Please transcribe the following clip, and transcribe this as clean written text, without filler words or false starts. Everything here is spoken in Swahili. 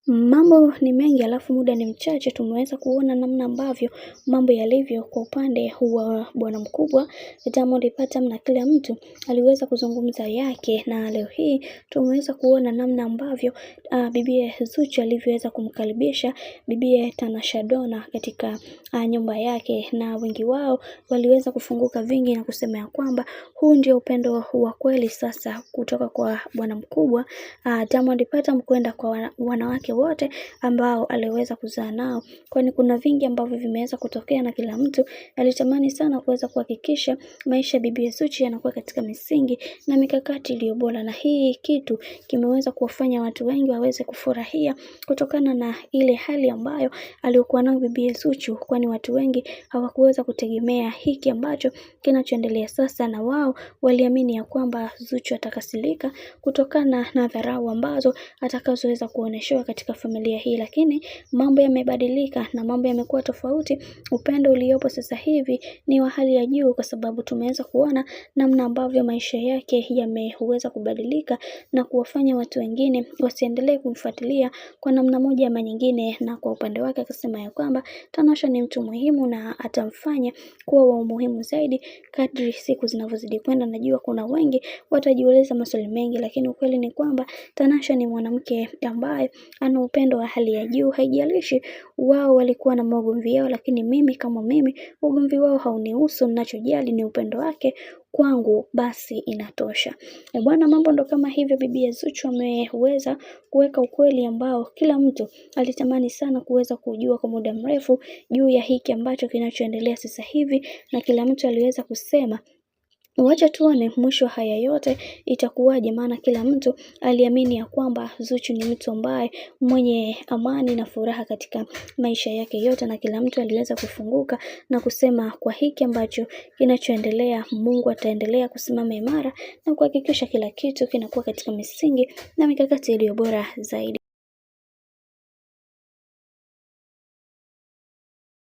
Mambo ni mengi alafu muda ni mchache. Tumeweza kuona namna ambavyo mambo yalivyo kwa upande wa bwana mkubwa Diamond Platnumz, na kila mtu aliweza kuzungumza yake, na leo hii tumeweza kuona namna ambavyo bibiye Zuchu alivyoweza kumkaribisha bibiye Tanasha Donna katika nyumba yake, na wengi wao waliweza kufunguka vingi na kusema ya kwamba huu ndio upendo wa kweli sasa kutoka kwa bwana mkubwa Diamond Platnumz kwenda kwa wanawake wote ambao aliweza kuzaa nao, kwani kuna vingi ambavyo vimeweza kutokea na kila mtu alitamani sana kuweza kuhakikisha maisha bibi Zuchu yanakuwa katika misingi na mikakati iliyo bora, na hii kitu kimeweza kuwafanya watu wengi waweze kufurahia kutokana na ile hali ambayo aliyokuwa nayo bibi Zuchu, kwani watu wengi hawakuweza kutegemea hiki ambacho kinachoendelea sasa, na wao waliamini ya kwamba Zuchu atakasirika kutokana na dharau ambazo atakazoweza kuoneshewa katika familia hii, lakini mambo yamebadilika na mambo yamekuwa tofauti. Upendo uliopo sasa hivi ni wa hali ya juu, kwa sababu tumeweza kuona namna ambavyo maisha yake yameweza kubadilika na kuwafanya watu wengine wasiendelee kumfuatilia kwa namna moja ama nyingine, na kwa upande wake akasema ya kwamba Tanasha ni mtu muhimu na atamfanya kuwa wa umuhimu zaidi kadri siku zinavyozidi kwenda. Najua kuna wengi watajiuliza maswali mengi, lakini ukweli ni kwamba Tanasha ni mwanamke ambaye ana upendo wa hali ya juu. Haijalishi wao walikuwa na magomvi yao, lakini mimi kama mimi ugomvi wao haunihusu. Ninachojali ni upendo wake kwangu, basi inatosha. Bwana, mambo ndo kama hivyo. Bibi Zuchu ameweza kuweka ukweli ambao kila mtu alitamani sana kuweza kujua kwa muda mrefu juu ya hiki ambacho kinachoendelea sasa hivi, na kila mtu aliweza kusema wacha tuone mwisho haya yote itakuwaje, maana kila mtu aliamini ya kwamba Zuchu ni mtu ambaye mwenye amani na furaha katika maisha yake yote, na kila mtu aliweza kufunguka na kusema kwa hiki ambacho kinachoendelea, Mungu ataendelea kusimama imara na kuhakikisha kila kitu kinakuwa katika misingi na mikakati iliyo bora zaidi.